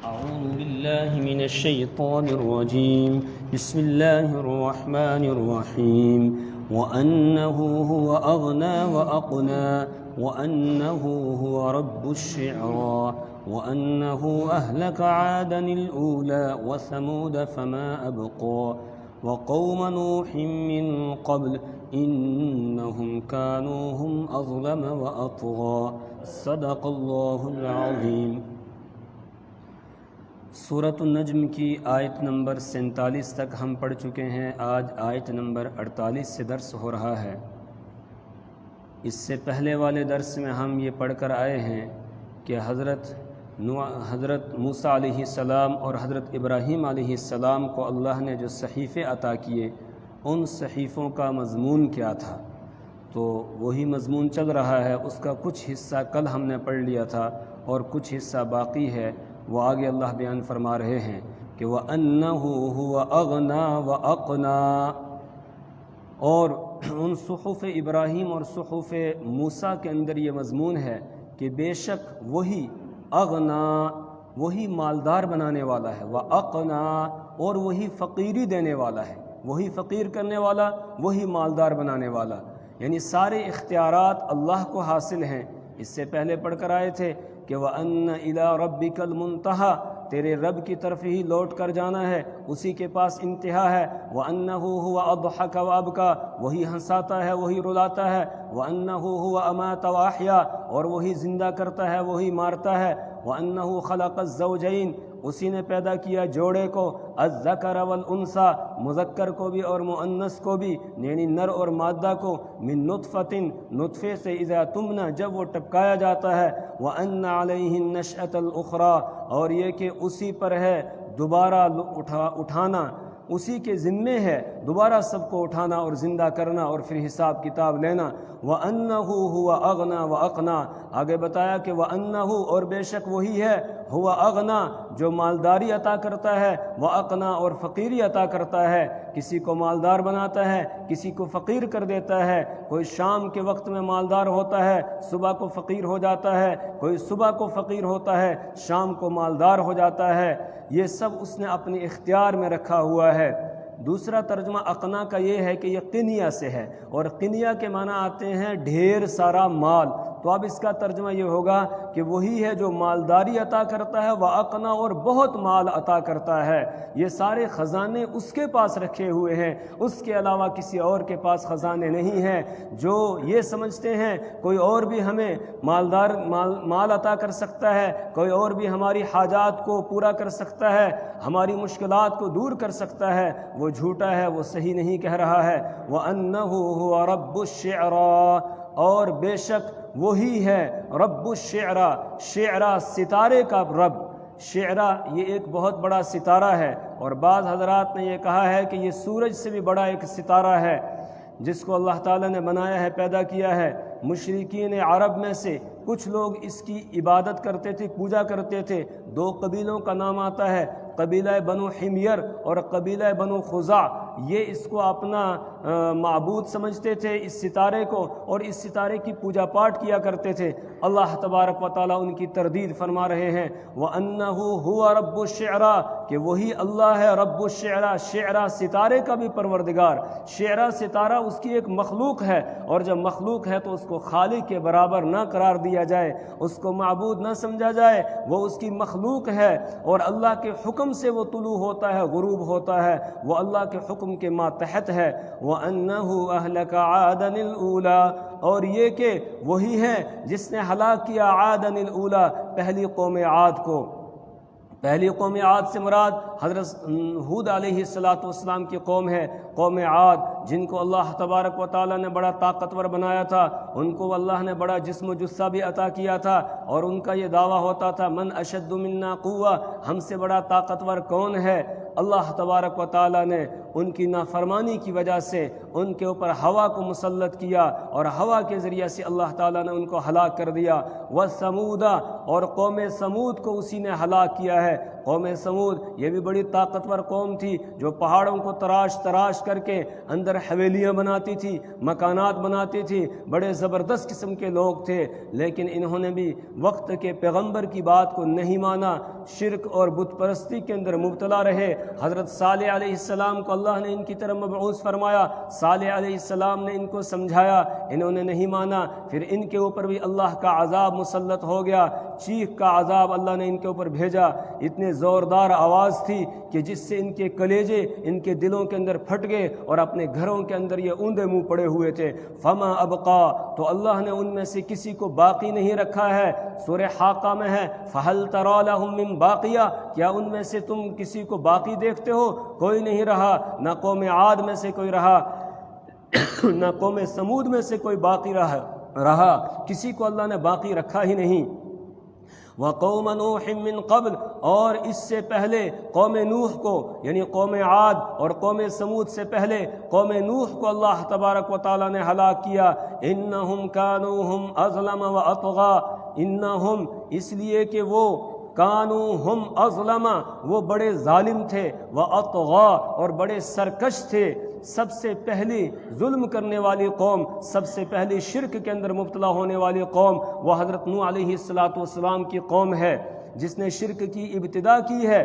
أعوذ بالله من الشيطان الرجيم بسم الله الرحمن الرحيم وأنه هو أغنى وأقنى وأنه هو رب الشعرى وأنه أهلك عادا الأولى وثمود فما أبقى وقوم نوح من قبل إنهم كانوا هم أظلم وأطغى صدق الله العظيم۔ سورۃ النجم کی آیت نمبر 47 تک ہم پڑھ چکے ہیں۔ آج آیت نمبر 48 سے درس ہو رہا ہے۔ اس سے پہلے والے درس میں ہم یہ پڑھ کر آئے ہیں کہ حضرت موسیٰ علیہ السلام اور حضرت ابراہیم علیہ السلام کو اللہ نے جو صحیفے عطا کیے ان صحیفوں کا مضمون کیا تھا، تو وہی مضمون چل رہا ہے۔ اس کا کچھ حصہ کل ہم نے پڑھ لیا تھا اور کچھ حصہ باقی ہے، وہ آگے اللہ بیان فرما رہے ہیں کہ وَأَنَّهُ هُوَ أَغْنَى وَأَقْنَى، اور ان صحف ابراہیم اور صحف موسیٰ کے اندر یہ مضمون ہے کہ بے شک وہی اغنا، وہی مالدار بنانے والا ہے، وَأَقْنَى، اور وہی فقیری دینے والا ہے، وہی فقیر کرنے والا، وہی مالدار بنانے والا، یعنی سارے اختیارات اللہ کو حاصل ہیں۔ اس سے پہلے پڑھ کر آئے تھے کہ وَأَنَّ إِلَىٰ رَبِّكَ الْمُنْتَهَىٰ، تیرے رب کی طرف ہی لوٹ کر جانا ہے، اسی کے پاس انتہا ہے۔ وَأَنَّهُ هُوَ أَضْحَكَ وَأَبْكَىٰ، وہی ہنساتا ہے، وہی رلاتا ہے۔ وَأَنَّهُ هُوَ أَمَاتَ وَأَحْيَا، اور وہی زندہ کرتا ہے، وہی مارتا ہے۔ وَأَنَّهُ خَلَقَ الزَّوْجَيْنِ، اسی نے پیدا کیا جوڑے کو، الذَّكَرَ وَالْأُنثَىٰ، مذکر کو بھی اور مؤنث کو بھی، یعنی نر اور مادہ کو، من نطفۃ، نطفے سے، اذا تمنى، جب وہ ٹپکایا جاتا ہے۔ وَأَنَّ عَلَيْهِ النَّشْأَةَ الْأُخْرَىٰ، اور یہ کہ اسی پر ہے دوبارہ اٹھانا، اسی کے ذمے ہے دوبارہ سب کو اٹھانا اور زندہ کرنا اور پھر حساب کتاب لینا۔ وَأَنَّهُ هُوَ أَغْنَى وَأَقْنَى، آگے بتایا کہ وَأَنَّهُ، اور بے شک وہی ہے، هُوَ أَغْنَى، جو مالداری عطا کرتا ہے، وَأَقْنَى، اور فقیری عطا کرتا ہے، کسی کو مالدار بناتا ہے، کسی کو فقیر کر دیتا ہے۔ کوئی شام کے وقت میں مالدار ہوتا ہے، صبح کو فقیر ہو جاتا ہے، کوئی صبح کو فقیر ہوتا ہے، شام کو مالدار ہو جاتا ہے۔ یہ سب اس نے اپنے اختیار میں رکھا ہوا ہے۔ دوسرا ترجمہ اقنا کا یہ ہے کہ یہ قنیہ سے ہے، اور قنیہ کے معنی آتے ہیں ڈھیر سارا مال، تو اب اس کا ترجمہ یہ ہوگا کہ وہی ہے جو مالداری عطا کرتا ہے، وَأَقْنَى، اور بہت مال عطا کرتا ہے۔ یہ سارے خزانے اس کے پاس رکھے ہوئے ہیں، اس کے علاوہ کسی اور کے پاس خزانے نہیں ہیں۔ جو یہ سمجھتے ہیں کوئی اور بھی ہمیں مال عطا کر سکتا ہے، کوئی اور بھی ہماری حاجات کو پورا کر سکتا ہے، ہماری مشکلات کو دور کر سکتا ہے، وہ جھوٹا ہے، وہ صحیح نہیں کہہ رہا ہے۔ وَأَنَّهُ هُوَ رَبُّ الشِّعْرَىٰ، اور بے شک وہی ہے رب الشعرا، شعرا ستارے کا رب۔ شعرا یہ ایک بہت بڑا ستارہ ہے، اور بعض حضرات نے یہ کہا ہے کہ یہ سورج سے بھی بڑا ایک ستارہ ہے جس کو اللہ تعالیٰ نے بنایا ہے، پیدا کیا ہے۔ مشرکین عرب میں سے کچھ لوگ اس کی عبادت کرتے تھے، پوجا کرتے تھے۔ دو قبیلوں کا نام آتا ہے، قبیلہ بنو حمیر اور قبیلہ بنو خزاع، یہ اس کو اپنا معبود سمجھتے تھے، اس ستارے کو، اور اس ستارے کی پوجا پاٹ کیا کرتے تھے۔ اللہ تبارک و تعالیٰ ان کی تردید فرما رہے ہیں، وَأَنَّهُ هُوَ رَبُّ الشِّعْرَىٰ، کہ وہی اللہ ہے رب الشعرا، شعرا ستارے کا بھی پروردگار۔ شعرا ستارہ اس کی ایک مخلوق ہے، اور جب مخلوق ہے تو اس کو خالق کے برابر نہ قرار دیا جائے، اس کو معبود نہ سمجھا جائے، وہ اس کی مخلوق ہے، اور اللہ کے حکم سے وہ طلوع ہوتا ہے، غروب ہوتا ہے، وہ اللہ کے حکم کے ماتحت ہے۔ وَأَنَّهُ أَهْلَكَ عَادًا الْأُولَىٰ، اور یہ کہ وہی ہے جس نے ہلاک کیا عادًا الْأُولَىٰ، پہلی قوم عاد کو۔ پہلی قوم عاد سے مراد حضرت ہود علیہ السلام کی قوم ہے، قوم عاد، جن کو اللہ تبارک و تعالیٰ نے بڑا طاقتور بنایا تھا، ان کو اللہ نے بڑا جسم و جثہ بھی عطا کیا تھا، اور ان کا یہ دعویٰ ہوتا تھا من اشد منا قوة، ہم سے بڑا طاقتور کون ہے؟ اللہ تبارک و تعالیٰ نے ان کی نافرمانی کی وجہ سے ان کے اوپر ہوا کو مسلط کیا، اور ہوا کے ذریعے سے اللہ تعالیٰ نے ان کو ہلاک کر دیا۔ وَثَمُودَ، اور قوم سمود کو اسی نے ہلاک کیا ہے۔ قوم سمود یہ بھی بڑی طاقتور قوم تھی، جو پہاڑوں کو تراش کر کے اندر اندر حویلیاں بناتی تھی، مکانات بناتی تھی، بڑے زبردست قسم کے لوگ تھے، لیکن انہوں نے بھی وقت کے پیغمبر کی بات کو نہیں مانا، شرک اور بت پرستی کے اندر مبتلا رہے۔ حضرت صالح علیہ السلام کو اللہ نے ان کی طرف مبعوث فرمایا، صالح علیہ السلام نے ان کو سمجھایا، انہوں نے نہیں مانا، پھر ان کے اوپر بھی اللہ کا عذاب مسلط ہو گیا، چیخ کا عذاب اللہ نے ان کے اوپر بھیجا۔ اتنے زوردار آواز تھی کہ جس سے ان کے کلیجے ان کے دلوں کے اندر پھٹ گئے اور اپنے گھروں کے اندر یہ اوندے منہ پڑے ہوئے تھے۔ فما ابقا، تو اللہ نے ان میں سے کسی کو باقی نہیں رکھا ہے۔ سورہ حاقہ میں ہے فہل تری لہم من باقیہ، کیا ان میں سے تم کسی کو باقی دیکھتے ہو؟ کوئی نہیں رہا، نہ قوم عاد میں سے کوئی رہا، نہ قوم سمود میں سے کوئی باقی رہا، کسی کو اللہ نے باقی رکھا ہی نہیں۔ وقوم نوح من قبل، اور اس سے پہلے قوم نوح کو، یعنی قوم عاد اور قوم سمود سے پہلے قوم نوح کو اللہ تبارک و تعالی نے ہلاک کیا۔ انہم کانوا ہم اظلم و اطغی، انہم اس لیے کہ وہ کانوا ہم اظلم، وہ بڑے ظالم تھے، و اطغی اور بڑے سرکش تھے۔ سب سے پہلی ظلم کرنے والی قوم، سب سے پہلی شرک کے اندر مبتلا ہونے والی قوم وہ حضرت نوح علیہ السلام کی قوم ہے، جس نے شرک کی ابتدا کی ہے۔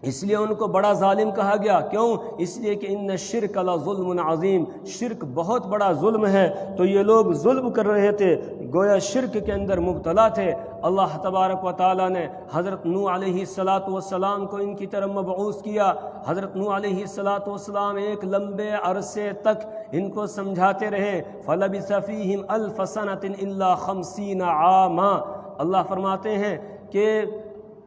اس لیے ان کو بڑا ظالم کہا گیا، کیوں؟ اس لیے کہ ان الشرک لظلم عظیم، شرک بہت بڑا ظلم ہے۔ تو یہ لوگ ظلم کر رہے تھے، گویا شرک کے اندر مبتلا تھے۔ اللہ تبارک و تعالیٰ نے حضرت نوح علیہ السلام کو ان کی طرف مبعوث کیا۔ حضرت نوح علیہ السلام ایک لمبے عرصے تک ان کو سمجھاتے رہے۔ فلبث فیہم الف سنۃ الا 50 عاما، اللہ فرماتے ہیں کہ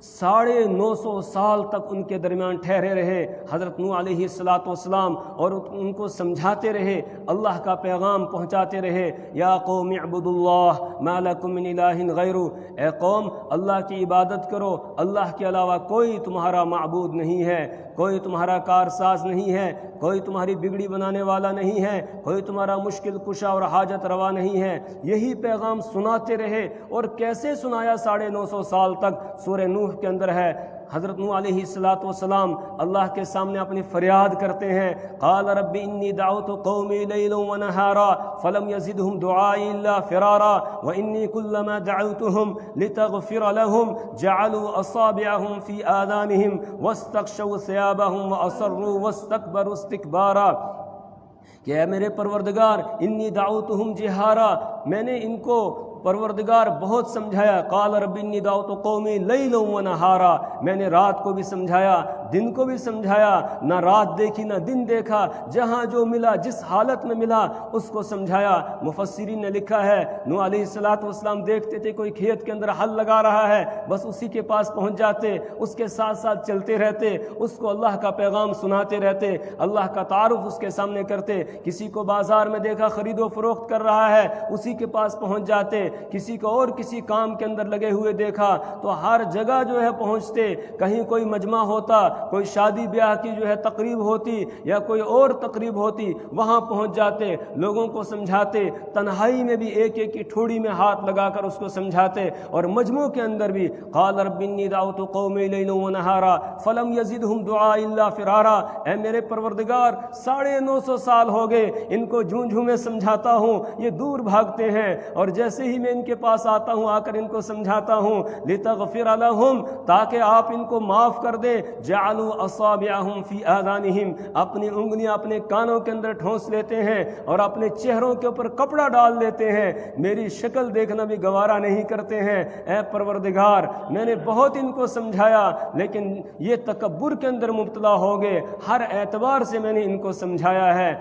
950 سال تک ان کے درمیان ٹھہرے رہے حضرت نوح علیہ السلام، اور ان کو سمجھاتے رہے، اللہ کا پیغام پہنچاتے رہے۔ یا قوم اعبدوا اللہ ما لکم من الہ غیرہ، اے قوم اللہ کی عبادت کرو، اللہ کے علاوہ کوئی تمہارا معبود نہیں ہے، کوئی تمہارا کارساز نہیں ہے، کوئی تمہاری بگڑی بنانے والا نہیں ہے، کوئی تمہارا مشکل کشا اور حاجت روا نہیں ہے۔ یہی پیغام سناتے رہے، اور کیسے سنایا 950 سال تک؟ سورہ نوح کے اندر ہے، حضرت نوح علیہ السلام اللہ کے سامنے اپنی فریاد کرتے ہیں، قال رب انی دعوت قومی لیلا ونہارا فلم یزدہم دعائی الا فرارا وانی کلما دعوتہم لتغفر لہم جعلوا اصابعہم فی آذانہم واستغشوا ثیابہم واصروا واستکبروا استکبارا، کہ اے میرے پروردگار انی دعوتہم جہارا، میں نے ان کو پروردگار بہت سمجھایا۔ قال رب انی دعوت قومی لیلا ونہارا، میں نے رات کو بھی سمجھایا، دن کو بھی سمجھایا، نہ رات دیکھی نہ دن دیکھا، جہاں جو ملا جس حالت میں ملا اس کو سمجھایا۔ مفسرین نے لکھا ہے نوح علیہ السلام دیکھتے تھے کوئی کھیت کے اندر ہل لگا رہا ہے، بس اسی کے پاس پہنچ جاتے، اس کے ساتھ ساتھ چلتے رہتے، اس کو اللہ کا پیغام سناتے رہتے، اللہ کا تعارف اس کے سامنے کرتے۔ کسی کو بازار میں دیکھا خرید و فروخت کر رہا ہے، اسی کے پاس پہنچ جاتے۔ کسی کو اور کسی کام کے اندر لگے ہوئے دیکھا تو ہر جگہ جو ہے پہنچتے، کہیں کوئی مجمع ہوتا، کوئی شادی بیاہ کی جو ہے تقریب ہوتی یا کوئی اور تقریب ہوتی، وہاں پہنچ جاتے، لوگوں کو سمجھاتے، تنہائی میں بھی ایک ایک کی ٹھوڑی میں ہاتھ لگا کر اس کو سمجھاتے، اور مجموع کے اندر بھی قال رب انی دعوت قومی لیلا ونہارا فلم یزدہم دعائی الا فرارا، اے میرے پروردگار 950 سال ہو گئے ان کو جھوں جھوں میں سمجھاتا ہوں، یہ دور بھاگتے ہیں، اور جیسے ہی میں ان کے پاس آتا ہوں آ کر ان کو سمجھاتا ہوں لتغفر لہم، تاکہ آپ ان کو معاف کر دیں، جعلوا اصابعہم فی آذانہم، اپنی انگلیاں اپنے کانوں کے اندر ٹھونس لیتے ہیں اور اپنے چہروں کے اوپر کپڑا ڈال لیتے ہیں، میری شکل دیکھنا بھی گوارا نہیں کرتے ہیں۔ اے پروردگار میں نے بہت ان کو سمجھایا، لیکن یہ تکبر کے اندر مبتلا ہو گئے، ہر اعتبار سے میں نے ان کو سمجھایا ہے۔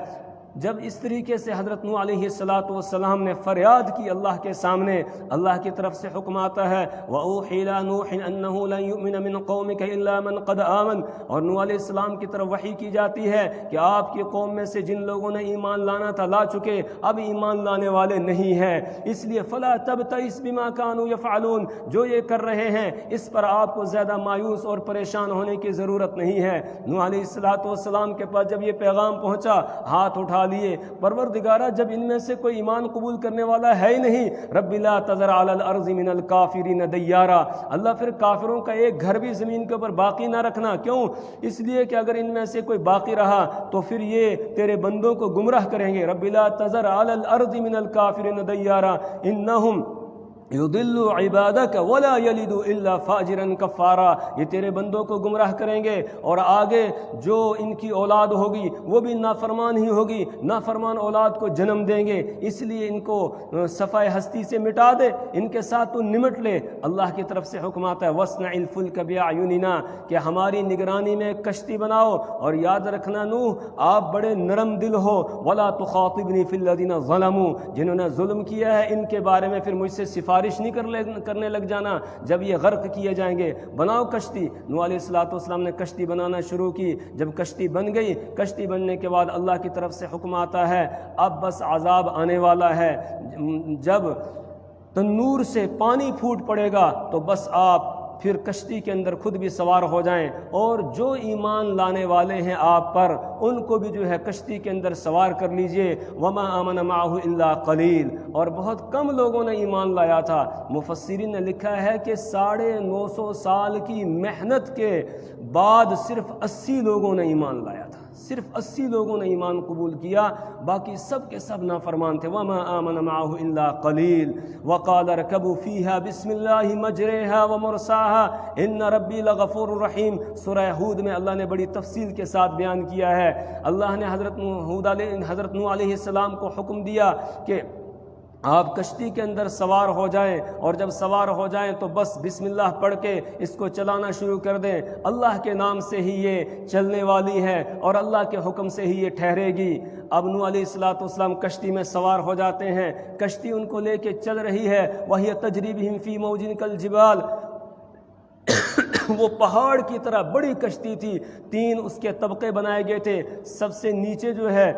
جب اس طریقے سے حضرت نوح علیہ السلام نے فریاد کی اللہ کے سامنے، اللہ کی طرف سے حکم آتا ہے وَأُوحِيَ إِلَىٰ نُوحٍ أَنَّهُ لَن يُؤْمِنَ مِن قَوْمِكَ إِلَّا مَن قَدْ آمَنَ، اور نوح علیہ السلام کی طرف وحی کی جاتی ہے کہ آپ کی قوم میں سے جن لوگوں نے ایمان لانا تھا لا چکے، اب ایمان لانے والے نہیں ہیں، اس لیے فَلَا تَبْتَئِسْ بِمَا كَانُوا يَفْعَلُونَ، جو یہ کر رہے ہیں اس پر آپ کو زیادہ مایوس اور پریشان ہونے کی ضرورت نہیں ہے۔ نوح علیہ السلام کے پاس جب یہ پیغام پہنچا، ہاتھ اٹھا بٹھا لیے۔ پروردگارہ جب ان میں سے کوئی ایمان قبول کرنے والا ہے ہی نہیں، رب لا تذر علی الارض من الکافرین دیارا، اللہ پھر کافروں کا ایک گھر بھی زمین کے اوپر باقی نہ رکھنا۔ کیوں؟ اس لیے کہ اگر ان میں سے کوئی باقی رہا تو پھر یہ تیرے بندوں کو گمراہ کریں گے۔ رب لا تذر علی الارض من الکافرین دیارا انہم یضل عبادک ولا یلد الا فاجرا کفارا، یہ تیرے بندوں کو گمراہ کریں گے اور آگے جو ان کی اولاد ہوگی وہ بھی نافرمان ہی ہوگی، نافرمان اولاد کو جنم دیں گے، اس لیے ان کو صفائے ہستی سے مٹا دے، ان کے ساتھ تو نمٹ لے۔ اللہ کی طرف سے حکم آتا ہے وَاصْنَعِ الْفُلْكَ بِأَعْيُنِنَا، کہ ہماری نگرانی میں کشتی بناؤ، اور یاد رکھنا نوح آپ بڑے نرم دل ہو، وَلَا تُخَاطِبْنِي فِي الَّذِينَ ظَلَمُوا، جنہوں نے ظلم کیا ہے ان کے بارے میں پھر مجھ سے سفارش نہیں کرنے لگ جانا جب یہ غرق کیے جائیں گے۔ بناؤ کشتی۔ نوح علیہ السلام نے کشتی بنانا شروع کی، جب کشتی بن گئی، کشتی بننے کے بعد اللہ کی طرف سے حکم آتا ہے اب بس عذاب آنے والا ہے، جب تنور سے پانی پھوٹ پڑے گا تو بس آپ پھر کشتی کے اندر خود بھی سوار ہو جائیں، اور جو ایمان لانے والے ہیں آپ پر ان کو بھی جو ہے کشتی کے اندر سوار کر لیجئے۔ وما آمن معه الا قلیل، اور بہت کم لوگوں نے ایمان لایا تھا۔ مفسرین نے لکھا ہے کہ 950 سال کی محنت کے بعد صرف 80 لوگوں نے ایمان لایا تھا، صرف 80 لوگوں نے ایمان قبول کیا، باقی سب کے سب نافرمان تھے۔ وما آمن معه الا قلیل وقال اركبوا فيها بسم الله مجريها ومرساها ان ربي لغفور رحیم۔ سورہ ہود میں اللہ نے بڑی تفصیل کے ساتھ بیان کیا ہے۔ اللہ نے حضرت نوح علیہ السلام کو حکم دیا کہ آپ کشتی کے اندر سوار ہو جائیں، اور جب سوار ہو جائیں تو بس بسم اللہ پڑھ کے اس کو چلانا شروع کر دیں۔ اللہ کے نام سے ہی یہ چلنے والی ہے اور اللہ کے حکم سے ہی یہ ٹھہرے گی۔ اب نوح علیہ السلام کشتی میں سوار ہو جاتے ہیں، کشتی ان کو لے کے چل رہی ہے۔ وَهِيَ تَجْرِي بِهِمْ فِي مَوْجٍ كَالْجِبَالِ، وہ پہاڑ کی طرح بڑی کشتی تھی، 3 اس کے طبقے بنائے گئے تھے۔ سب سے نیچے جو ہے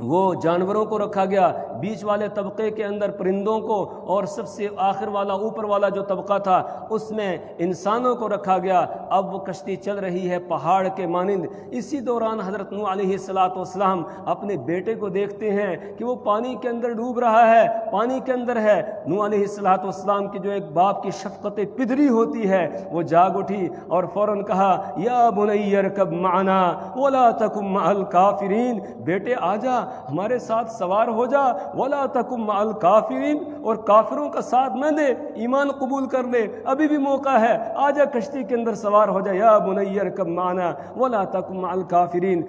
وہ جانوروں کو رکھا گیا، بیچ والے طبقے کے اندر پرندوں کو، اور سب سے آخر والا اوپر والا جو طبقہ تھا اس میں انسانوں کو رکھا گیا۔ اب وہ کشتی چل رہی ہے پہاڑ کے مانند۔ اسی دوران حضرت نوح علیہ السلام اپنے بیٹے کو دیکھتے ہیں کہ وہ پانی کے اندر ڈوب رہا ہے، پانی کے اندر ہے۔ نوح علیہ السلام کی جو ایک باپ کی شفقت پدری ہوتی ہے وہ جاگ اٹھی اور فوراً کہا یا بنی ارکب معنا ولا تکن مع الکافرین، بیٹے آ جا ہمارے ساتھ سوار ہو جا، ولا تکن مع الکافرین، اور کافروں کا ساتھ نہ دے، ایمان قبول کر لے، ابھی بھی موقع ہے، آ جا کشتی کے اندر سوار ہو جا، یا بنی ارکب معنا ولا تکن مع الکافرین۔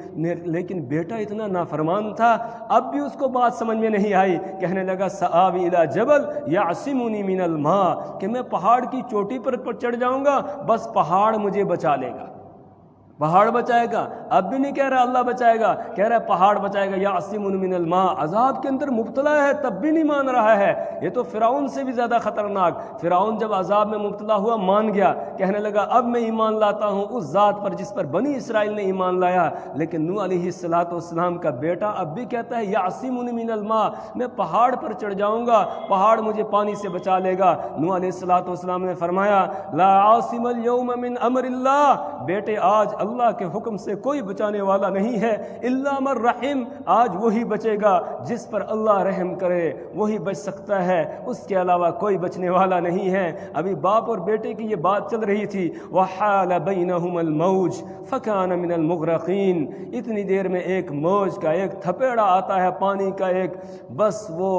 لیکن بیٹا اتنا نافرمان تھا، اب بھی اس کو بات سمجھ میں نہیں آئی، کہنے لگا سآوی الی جبل یعصمنی من الماء، کہ میں پہاڑ کی چوٹی پر چڑھ جاؤں گا، بس پہاڑ مجھے بچا لے گا، پہاڑ بچائے گا۔ اب بھی نہیں کہہ رہا اللہ بچائے گا، کہہ رہا ہے پہاڑ بچائے گا۔ یعصمنی من الماء، عذاب کے اندر مبتلا ہے تب بھی نہیں مان رہا ہے، یہ تو فرعون سے بھی زیادہ خطرناک۔ فرعون جب عذاب میں مبتلا ہوا مان گیا، کہنے لگا اب میں ایمان لاتا ہوں اس ذات پر جس پر بنی اسرائیل نے ایمان لایا۔ لیکن نوح علیہ السلام کا بیٹا اب بھی کہتا ہے یعصمنی من الماء، میں پہاڑ پر چڑھ جاؤں گا، پہاڑ مجھے پانی سے بچا لے گا۔ نوح علیہ السلام نے فرمایا لا عاصم اليوم من امر اللہ، بیٹے آج اللہ کے حکم سے کوئی بچانے والا نہیں ہے، الا من رحم، آج وہی بچے گا جس پر اللہ رحم کرے، وہی بچ سکتا ہے، اس کے علاوہ کوئی بچنے والا نہیں ہے۔ ابھی باپ اور بیٹے کی یہ بات چل رہی تھی۔ وحال بینہم الموج فکان من المغرقین، اتنی دیر میں ایک موج کا ایک تھپیڑا آتا ہے پانی کا ایک، بس وہ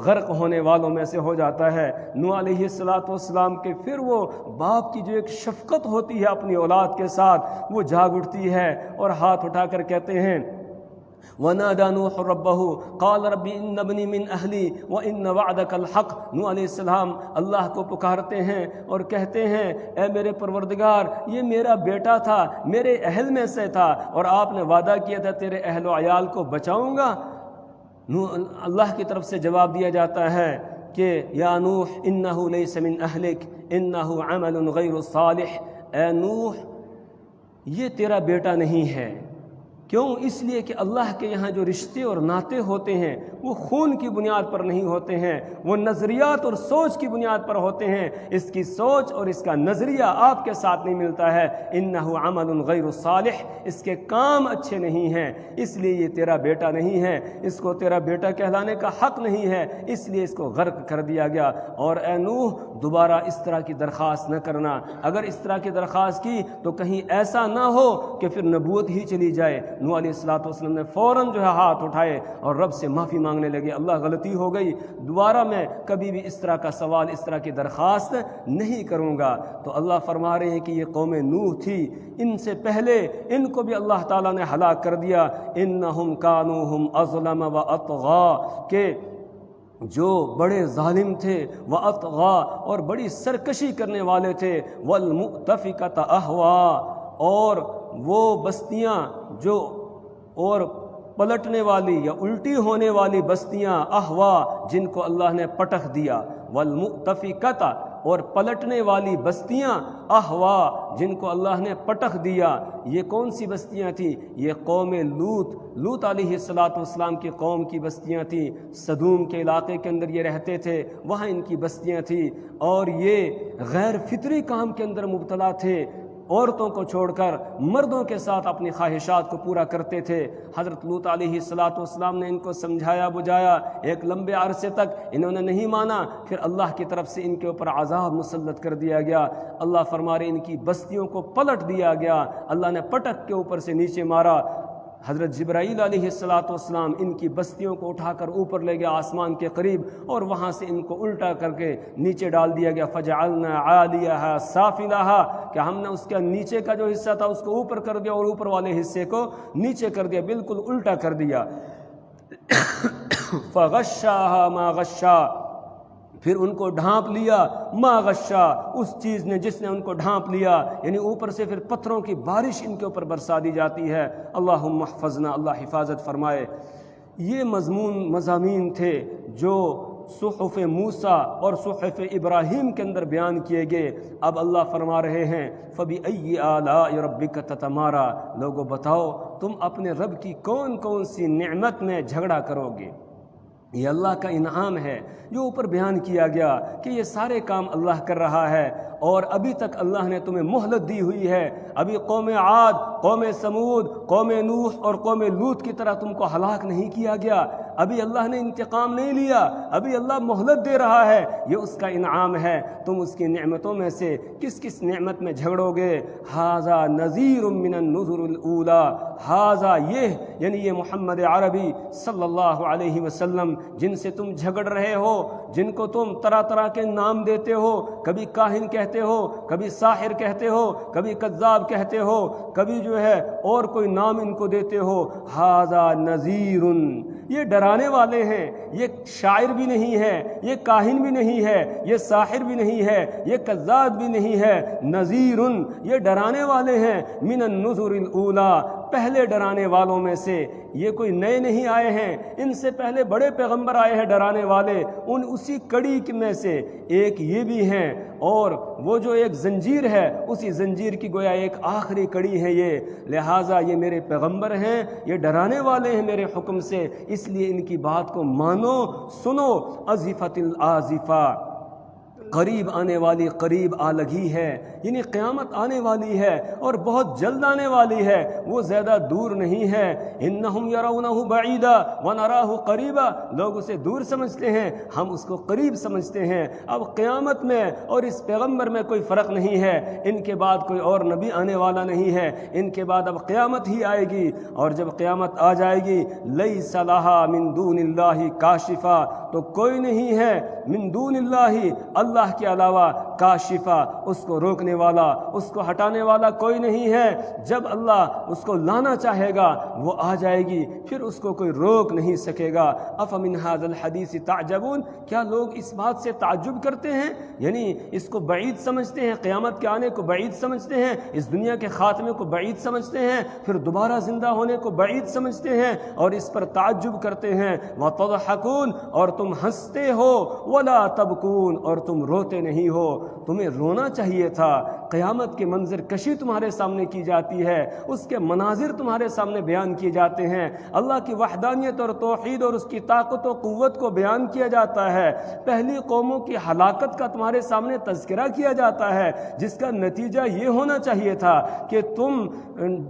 غرق ہونے والوں میں سے ہو جاتا ہے۔ نوح علیہ السلام کے پھر وہ باپ کی جو ایک شفقت ہوتی ہے اپنی اولاد کے ساتھ وہ جاگ اٹھتی ہے اور ہاتھ اٹھا کر کہتے ہیں وَنَادَى نُوحٌ رَبَّهُ قَالَ رَبِّ إِنَّ ابْنِي مِنْ أَهْلِي وَإِنَّ وَعْدَكَ الْحَقُّ۔ نوح علیہ السلام اللہ کو پکارتے ہیں اور کہتے ہیں اے میرے پروردگار، یہ میرا بیٹا تھا، میرے اہل میں سے تھا، اور آپ نے وعدہ کیا تھا تیرے اہل و عیال کو بچاؤں گا۔ اللہ کی طرف سے جواب دیا جاتا ہے کہ یا نوح انہ لیس من اہلک انہ عمل غیر صالح، اے نوح یہ تیرا بیٹا نہیں ہے، کیوں؟ اس لیے کہ اللہ کے یہاں جو رشتے اور ناطے ہوتے ہیں وہ خون کی بنیاد پر نہیں ہوتے ہیں، وہ نظریات اور سوچ کی بنیاد پر ہوتے ہیں۔ اس کی سوچ اور اس کا نظریہ آپ کے ساتھ نہیں ملتا ہے، انہ عمل غیر صالح، اس کے کام اچھے نہیں ہیں، اس لیے یہ تیرا بیٹا نہیں ہے، اس کو تیرا بیٹا کہلانے کا حق نہیں ہے، اس لیے اس کو غرق کر دیا گیا۔ اور اے نوح، دوبارہ اس طرح کی درخواست نہ کرنا، اگر اس طرح کی درخواست کی تو کہیں ایسا نہ ہو کہ پھر نبوت ہی چلی جائے۔ نوح علیہ السلام نے فوراً ہاتھ اٹھائے اور رب سے معافی مانگنے لگے، اللہ غلطی ہو گئی، دوبارہ میں کبھی بھی اس طرح کا سوال، اس طرح کی درخواست نہیں کروں گا۔ تو اللہ فرما رہے ہیں کہ یہ قوم نوح تھی، ان سے پہلے ان کو بھی اللہ تعالیٰ نے ہلاک کر دیا۔ انہم کانوا ہم اظلم و اطغا، کہ جو بڑے ظالم تھے، وَأَطْغَا، اور بڑی سرکشی کرنے والے تھے، وَالْمُؤْتَفِكَةَ أَهْوَا، اور وہ بستیاں جو اور پلٹنے والی یا الٹی ہونے والی بستیاں، احوا، جن کو اللہ نے پٹخ دیا، والمؤتفکۃ، اور پلٹنے والی بستیاں، احوا، جن کو اللہ نے پٹخ دیا۔ یہ کون سی بستیاں تھیں؟ یہ قوم لوط علیہ السلام کی قوم کی بستیاں تھیں۔ صدوم کے علاقے کے اندر یہ رہتے تھے، وہاں ان کی بستیاں تھیں، اور یہ غیر فطری کام کے اندر مبتلا تھے، عورتوں کو چھوڑ کر مردوں کے ساتھ اپنی خواہشات کو پورا کرتے تھے۔ حضرت لوط علیہ السلام نے ان کو سمجھایا بجایا، ایک لمبے عرصے تک انہوں نے نہیں مانا، پھر اللہ کی طرف سے ان کے اوپر عذاب مسلط کر دیا گیا۔ اللہ فرما رہے ان کی بستیوں کو پلٹ دیا گیا، اللہ نے پٹک کے اوپر سے نیچے مارا۔ حضرت جبرائیل علیہ السلام ان کی بستیوں کو اٹھا کر اوپر لے گیا آسمان کے قریب، اور وہاں سے ان کو الٹا کر کے نیچے ڈال دیا گیا۔ فَجَعَلْنَا عَالِيَهَا سَافِلَهَا، کہ ہم نے اس کا نیچے کا جو حصہ تھا اس کو اوپر کر دیا، اور اوپر والے حصے کو نیچے کر دیا، بالکل الٹا کر دیا۔ فَغَشَّاهَا مَا غَشَّا، پھر ان کو ڈھانپ لیا، ما غشا، اس چیز نے جس نے ان کو ڈھانپ لیا، یعنی اوپر سے پھر پتھروں کی بارش ان کے اوپر برسا دی جاتی ہے۔ اللہم احفظنا، اللہ حفاظت فرمائے۔ یہ مضامین تھے جو صحف موسیٰ اور صحف ابراہیم کے اندر بیان کیے گئے۔ اب اللہ فرما رہے ہیں فَبِأَيِّ آلَاءِ رَبِّكَ تَتَمَارَىٰ، لوگوں بتاؤ تم اپنے رب کی کون کون سی نعمت میں جھگڑا کرو گے۔ یہ اللہ کا انعام ہے جو اوپر بیان کیا گیا کہ یہ سارے کام اللہ کر رہا ہے، اور ابھی تک اللہ نے تمہیں مہلت دی ہوئی ہے۔ ابھی قوم عاد، قوم سمود، قوم نوح اور قوم لوط کی طرح تم کو ہلاک نہیں کیا گیا، ابھی اللہ نے انتقام نہیں لیا، ابھی اللہ مہلت دے رہا ہے، یہ اس کا انعام ہے۔ تم اس کی نعمتوں میں سے کس کس نعمت میں جھگڑو گے؟ ھذا نذیر من النذر الاولی، ھذا، یہ یعنی یہ محمد عربی صلی اللہ علیہ وسلم جن سے تم جھگڑ رہے ہو، جن کو تم طرح طرح کے نام دیتے ہو، کبھی کاہن کہتے ہو، کبھی ساحر کہتے ہو، کبھی کذاب کہتے ہو، کبھی جو ہے اور کوئی نام ان کو دیتے ہو۔ ھذا نذیر، یہ ڈرانے والے ہیں، یہ شاعر بھی نہیں ہے، یہ کاہن بھی نہیں ہے، یہ ساحر بھی نہیں ہے، یہ کذاب بھی نہیں ہے، نذیر، یہ ڈرانے والے ہیں، من النذر الاولی، پہلے ڈرانے والوں میں سے۔ یہ کوئی نئے نہیں آئے ہیں، ان سے پہلے بڑے پیغمبر آئے ہیں ڈرانے والے، ان اسی کڑی میں سے ایک یہ بھی ہیں، اور وہ جو ایک زنجیر ہے اسی زنجیر کی گویا ایک آخری کڑی ہے یہ۔ لہٰذا یہ میرے پیغمبر ہیں، یہ ڈرانے والے ہیں میرے حکم سے، اس لیے ان کی بات کو مانو، سنو۔ ازفت الازفہ، قریب آنے والی قریب آ لگی ہے، یعنی قیامت آنے والی ہے اور بہت جلد آنے والی ہے، وہ زیادہ دور نہیں ہے۔ انہم یرونہ بعیدا ونراہ قریبا، لوگ اسے دور سمجھتے ہیں، ہم اس کو قریب سمجھتے ہیں۔ اب قیامت میں اور اس پیغمبر میں کوئی فرق نہیں ہے، ان کے بعد کوئی اور نبی آنے والا نہیں ہے، ان کے بعد اب قیامت ہی آئے گی، اور جب قیامت آ جائے گی لیس لہا من دون اللہ کاشفہ، تو کوئی نہیں ہے من دون اللہ کے علاوہ کاشفہ، اس کو روکنے والا، اس کو ہٹانے والا کوئی نہیں ہے۔ جب اللہ اس کو لانا چاہے گا وہ آ جائے گی، پھر اس کو کوئی روک نہیں سکے گا۔ افمن ھذا الحدیث تعجبون، کیا لوگ اس بات سے تعجب کرتے ہیں، یعنی اس کو بعید سمجھتے ہیں، قیامت کے آنے کو بعید سمجھتے ہیں، اس دنیا کے خاتمے کو بعید سمجھتے ہیں، پھر دوبارہ زندہ ہونے کو بعید سمجھتے ہیں اور اس پر تعجب کرتے ہیں۔ وتضحکون، اور تم ہنستے ہو، ولا تبکون، اور تم روتے نہیں ہو۔ تمہیں رونا چاہیے تھا قیامت کے منظر کشی تمہارے سامنے کی جاتی ہے، اس کے مناظر تمہارے سامنے بیان کیے جاتے ہیں، اللہ کی وحدانیت اور توحید اور اس کی طاقت و قوت کو بیان کیا جاتا ہے، پہلی قوموں کی ہلاکت کا تمہارے سامنے تذکرہ کیا جاتا ہے، جس کا نتیجہ یہ ہونا چاہیے تھا کہ تم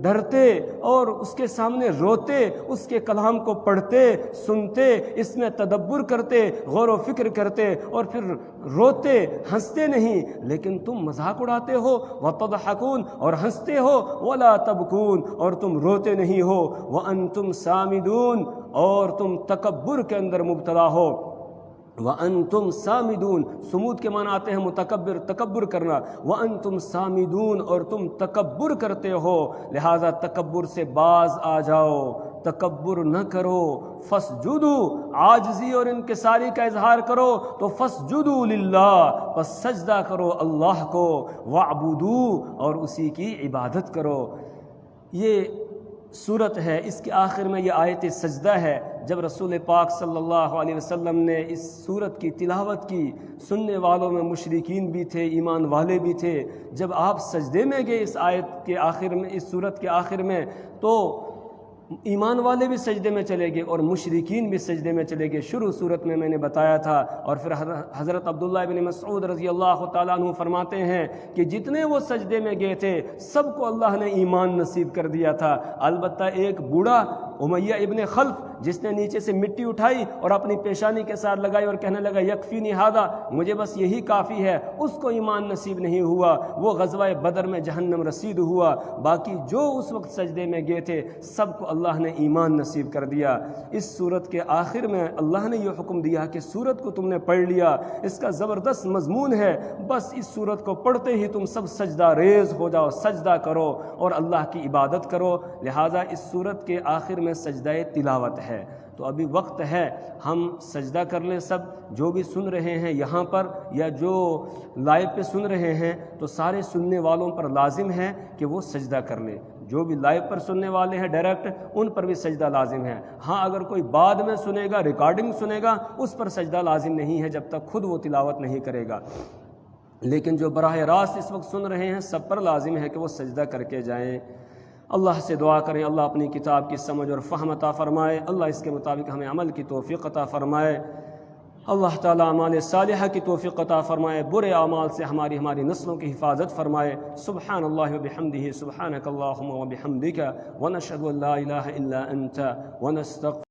ڈرتے اور اس کے سامنے روتے، اس کے کلام کو پڑھتے، سنتے، اس میں تدبر کرتے، غور و فکر کرتے، اور پھر روتے، ہنستے نہیں، لیکن تم مذاق اڑاتے ہو، وَتَضْحَكُونَ اور ہنستے ہو، وَلَا تَبْكُونَ اور تم روتے نہیں ہو، وَأَنْتُمْ سَامِدُونَ اور تم تکبر کے اندر مبتلا ہو۔ وَأَنْتُمْ سَامِدُونَ سمود کے معنی آتے ہیں متکبر، تکبر کرنا، وَأَنْتُمْ سَامِدُونَ اور تم تکبر کرتے ہو، لہذا تکبر سے باز آ جاؤ، تکبر نہ کرو، فَاسْجُدُوا عاجزی اور انکساری کا اظہار کرو تو فَاسْجُدُوا لِلَّهِ پس سجدہ کرو اللہ کو، وَاعْبُدُوا اور اسی کی عبادت کرو۔ یہ صورت ہے، اس کے آخر میں یہ آیت سجدہ ہے۔ جب رسول پاک صلی اللہ علیہ وسلم نے اس صورت کی تلاوت کی، سننے والوں میں مشرکین بھی تھے، ایمان والے بھی تھے۔ جب آپ سجدے میں گئے اس آیت کے آخر میں، اس صورت کے آخر میں، تو ایمان والے بھی سجدے میں چلے گئے اور مشرکین بھی سجدے میں چلے گئے۔ شروع صورت میں میں نے بتایا تھا، اور پھر حضرت عبداللہ بن مسعود رضی اللہ تعالیٰ عنہ فرماتے ہیں کہ جتنے وہ سجدے میں گئے تھے سب کو اللہ نے ایمان نصیب کر دیا تھا، البتہ ایک بوڑھا امیہ ابن خلف جس نے نیچے سے مٹی اٹھائی اور اپنی پیشانی کے ساتھ لگائی اور کہنے لگا یکفینی ھذا، مجھے بس یہی کافی ہے، اس کو ایمان نصیب نہیں ہوا، وہ غزوہ بدر میں جہنم رسید ہوا۔ باقی جو اس وقت سجدے میں گئے تھے سب کو اللہ نے ایمان نصیب کر دیا۔ اس صورت کے آخر میں اللہ نے یہ حکم دیا کہ صورت کو تم نے پڑھ لیا، اس کا زبردست مضمون ہے، بس اس صورت کو پڑھتے ہی تم سب سجدہ ریز ہو جاؤ، سجدہ کرو اور اللہ کی عبادت کرو۔ لہٰذا اس صورت کے آخر میں سجدہ تلاوت ہے۔ تو ابھی وقت ہے ہم سجدہ کر لیں سب، جو بھی سن رہے ہیں یہاں پر یا جو لائیو پہ سن رہے ہیں، تو سارے سننے والوں پر لازم ہے کہ وہ سجدہ کر لیں۔ جو بھی لائیو پر سننے والے ہیں ڈائریکٹ، ان پر بھی سجدہ لازم ہے۔ ہاں اگر کوئی بعد میں سنے گا، ریکارڈنگ سنے گا، اس پر سجدہ لازم نہیں ہے جب تک خود وہ تلاوت نہیں کرے گا، لیکن جو براہ راست اس وقت سن رہے ہیں سب پر لازم ہے کہ وہ سجدہ کر کے جائیں۔ اللہ سے دعا کریں اللہ اپنی کتاب کی سمجھ اور فہم عطا فرمائے، اللہ اس کے مطابق ہمیں عمل کی توفیق عطا فرمائے، اللہ تعالیٰ اعمال صالحہ کی توفیق عطا فرمائے، برے اعمال سے ہماری نسلوں کی حفاظت فرمائے۔ سبحان اللہ وبحمدہ، سبحانک اللہم وبحمدک، ونشہد ان لا الہ الا انت، ونستغفرک۔